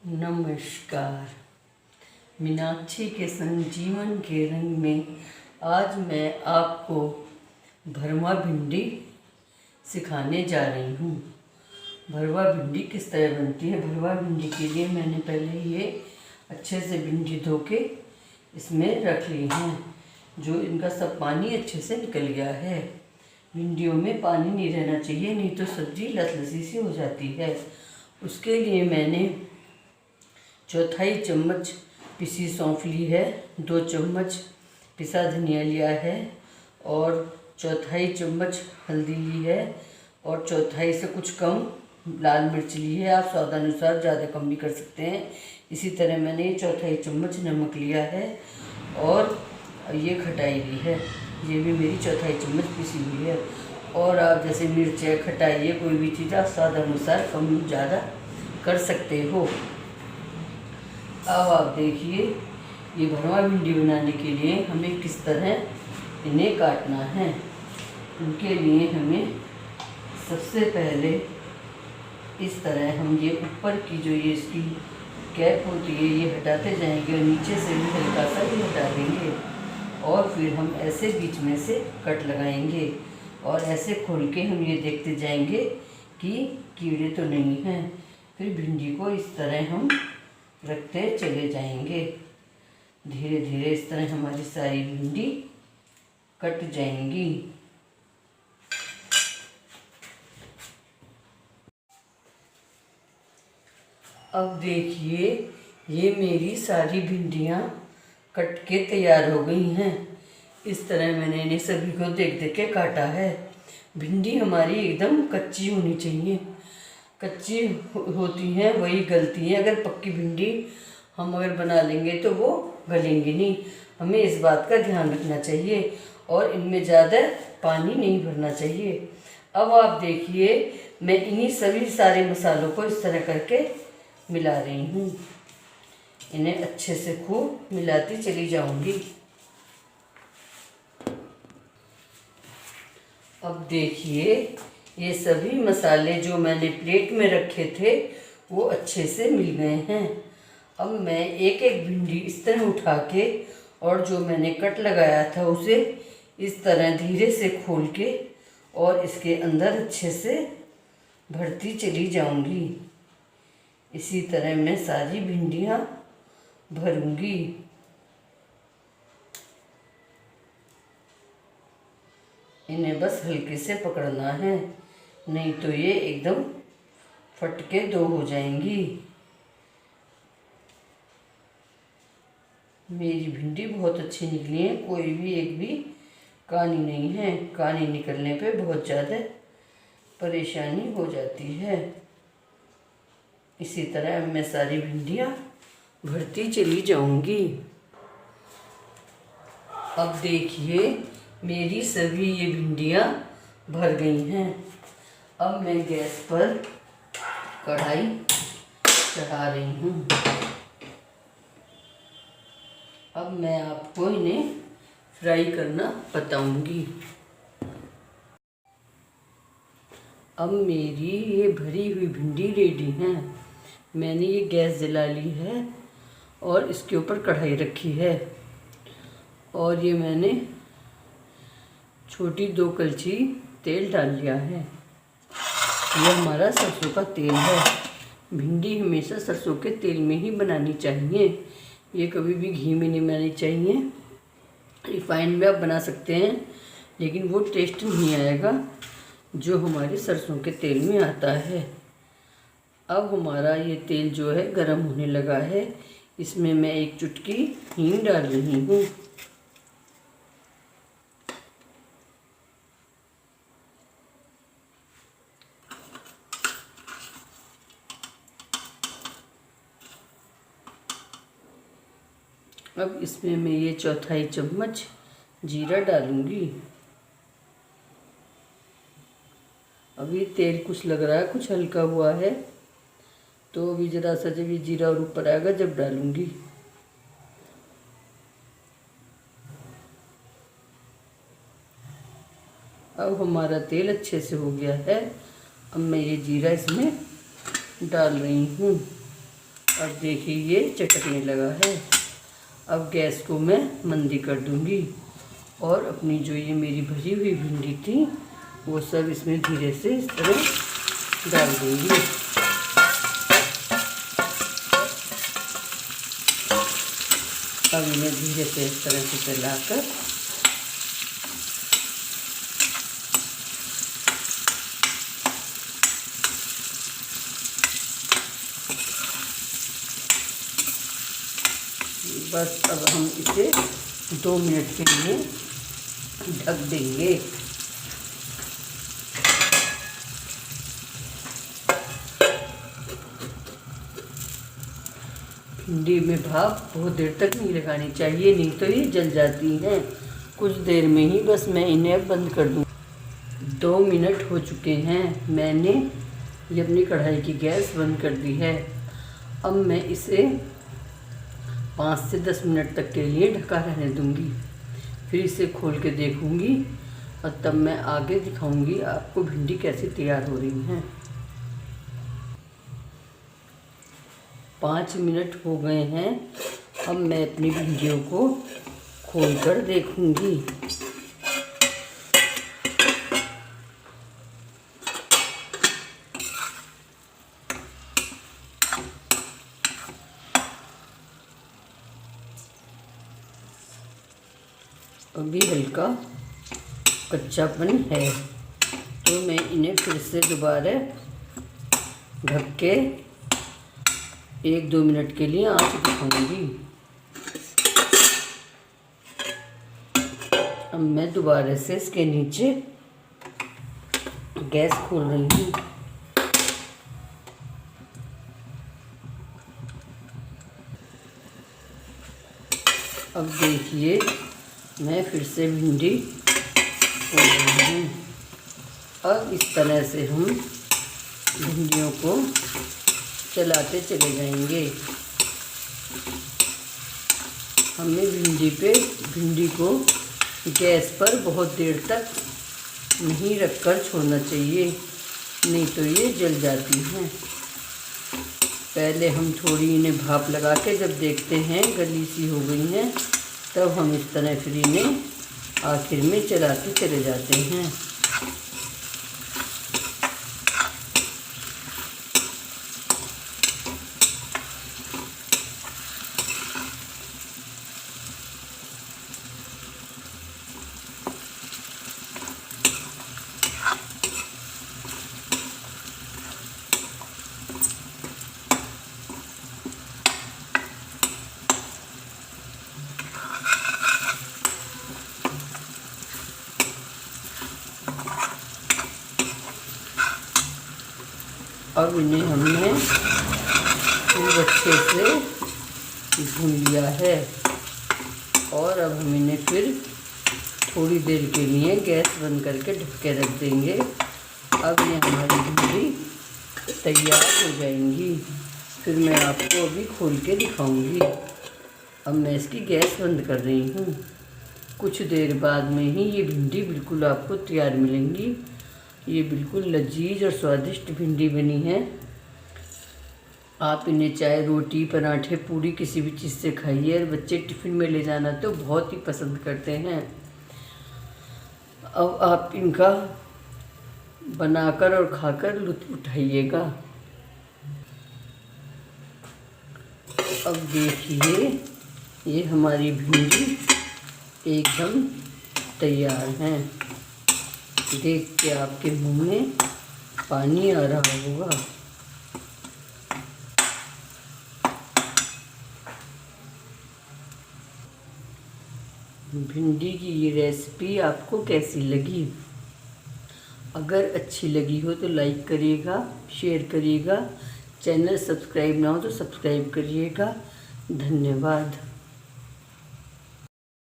नमस्कार। मीनाक्षी के संग जीवन के रंग में आज मैं आपको भरवा भिंडी सिखाने जा रही हूँ। भरवा भिंडी किस तरह बनती है। भरवा भिंडी के लिए मैंने पहले ये अच्छे से भिंडी धो के इसमें रख ली हैं, जो इनका सब पानी अच्छे से निकल गया है। भिंडियों में पानी नहीं रहना चाहिए, नहीं तो सब्जी लसलसी सी हो जाती है। उसके लिए मैंने चौथाई चम्मच पिसी सौंफ ली है, 2 चम्मच पिसा धनिया लिया है और चौथाई चम्मच हल्दी ली है और चौथाई से कुछ कम लाल मिर्च ली है। आप स्वादानुसार ज़्यादा कम भी कर सकते हैं। इसी तरह मैंने चौथाई चम्मच नमक लिया है और ये खटाई ली है, ये भी मेरी चौथाई चम्मच पिसी हुई है। और आप जैसे मिर्च है, खटाई है, कोई भी चीज़ आप स्वादानुसार कम ज़्यादा कर सकते हो। अब आप देखिए ये भरवा भिंडी बनाने के लिए हमें किस तरह इन्हें काटना है। उनके लिए हमें सबसे पहले इस तरह हम ये ऊपर की जो ये इसकी कैप होती है ये हटाते जाएंगे और नीचे से भी हल्का सा ये हटा देंगे और फिर हम ऐसे बीच में से कट लगाएंगे और ऐसे खोल के हम ये देखते जाएंगे कि कीड़े तो नहीं हैं। फिर भिंडी को इस तरह हम रखते चले जाएंगे। धीरे धीरे इस तरह हमारी सारी भिंडी कट जाएंगी। अब देखिए ये मेरी सारी भिंडियाँ कट के तैयार हो गई हैं। इस तरह मैंने इन्हें सभी को देख देख के काटा है। भिंडी हमारी एकदम कच्ची होनी चाहिए, कच्ची होती हैं वही गलती है। अगर पक्की भिंडी हम अगर बना लेंगे तो वो गलेंगी नहीं। हमें इस बात का ध्यान रखना चाहिए और इनमें ज़्यादा पानी नहीं भरना चाहिए। अब आप देखिए मैं इन्हीं सभी सारे मसालों को इस तरह करके मिला रही हूँ। इन्हें अच्छे से खूब मिलाती चली जाऊँगी। अब देखिए ये सभी मसाले जो मैंने प्लेट में रखे थे वो अच्छे से मिल गए हैं। अब मैं एक एक भिंडी इस तरह उठा के और जो मैंने कट लगाया था उसे इस तरह धीरे से खोल के और इसके अंदर अच्छे से भरती चली जाऊंगी। इसी तरह मैं सारी भिंडियाँ भरूंगी। इन्हें बस हल्के से पकड़ना है, नहीं तो ये एकदम फट के दो हो जाएंगी। मेरी भिंडी बहुत अच्छी निकली है, कोई भी एक भी कानी नहीं है। कानी निकलने पे बहुत ज़्यादा परेशानी हो जाती है। इसी तरह मैं सारी भिंडियाँ भरती चली जाऊंगी। अब देखिए मेरी सभी ये भिंडियाँ भर गई हैं। अब मैं गैस पर कढ़ाई चढ़ा रही हूँ। अब मैं आपको इन्हें फ्राई करना बताऊंगी। अब मेरी ये भरी हुई भिंडी रेडी है। मैंने ये गैस जला ली है और इसके ऊपर कढ़ाई रखी है और ये मैंने छोटी 2 कलछी तेल डाल लिया है। ये हमारा सरसों का तेल है। भिंडी हमेशा सरसों के तेल में ही बनानी चाहिए, ये कभी भी घी में नहीं बनानी चाहिए। रिफाइंड में आप बना सकते हैं लेकिन वो टेस्ट नहीं आएगा जो हमारे सरसों के तेल में आता है। अब हमारा ये तेल जो है गरम होने लगा है। इसमें मैं 1 चुटकी हींग डाल रही हूँ। अब इसमें मैं ये चौथाई चम्मच जीरा डालूंगी। अभी तेल कुछ लग रहा है, कुछ हल्का हुआ है, तो अभी ज़रा सा जब ये जीरा और ऊपर आएगा जब डालूंगी। अब हमारा तेल अच्छे से हो गया है। अब मैं ये जीरा इसमें डाल रही हूँ। अब देखिए ये चटकने लगा है। अब गैस को मैं मंदी कर दूंगी और अपनी जो ये मेरी भरी हुई भिंडी थी वो सब इसमें धीरे से इस तरह डाल दूंगी। अब इन्हें धीरे से इस तरह से चलाकर बस अब हम इसे 2 मिनट के लिए ढक देंगे। भिंडी में भाप बहुत देर तक नहीं लगानी चाहिए, नहीं तो ये जल जाती हैं। कुछ देर में ही बस मैं इन्हें अब बंद कर दूँ। 2 मिनट हो चुके हैं, मैंने ये अपनी कढ़ाई की गैस बंद कर दी है। अब मैं इसे 5 से 10 मिनट तक के लिए ढका रहने दूंगी। फिर इसे खोल के देखूंगी और तब मैं आगे दिखाऊंगी आपको भिंडी कैसे तैयार हो रही हैं। 5 मिनट हो गए हैं। अब मैं अपनी भिंडियों को खोल कर देखूंगी। अभी हल्का कच्चापन है तो मैं इन्हें फिर से दोबारा ढक के 1-2 मिनट के लिए आंच दिखाऊंगी। अब मैं दोबारा से इसके नीचे गैस खोल रही हूँ। अब देखिए मैं फिर से भिंडी खोल रही हूँ। अब इस तरह से हम भिंडियों को चलाते चले जाएंगे। हमें भिंडी को गैस पर बहुत देर तक नहीं रखकर छोड़ना चाहिए, नहीं तो ये जल जाती हैं। पहले हम थोड़ी इन्हें भाप लगा के जब देखते हैं गली सी हो गई हैं तब हम इस तरह फिर इन्हें आखिर में चलाते चले जाते हैं। अब इन्हें हमने खूब अच्छे से भून लिया है और अब हम इन्हें फिर थोड़ी देर के लिए गैस बंद करके ढक के रख देंगे। अब ये हमारी भिंडी तैयार हो जाएंगी। फिर मैं आपको अभी खोल के दिखाऊंगी। अब मैं इसकी गैस बंद कर रही हूँ। कुछ देर बाद में ही ये भिंडी बिल्कुल आपको तैयार मिलेंगी। ये बिल्कुल लजीज और स्वादिष्ट भिंडी बनी है। आप इन्हें चाहे रोटी, पराठे, पूरी किसी भी चीज़ से खाइए और बच्चे टिफ़िन में ले जाना तो बहुत ही पसंद करते हैं। अब आप इनका बनाकर और खाकर लुत्फ़ उठाइएगा। अब देखिए ये हमारी भिंडी एकदम तैयार हैं। देख के आपके मुंह में पानी आ रहा होगा। भिंडी की ये रेसिपी आपको कैसी लगी? अगर अच्छी लगी हो तो लाइक करिएगा, शेयर करिएगा। चैनल सब्सक्राइब ना हो तो सब्सक्राइब करिएगा। धन्यवाद।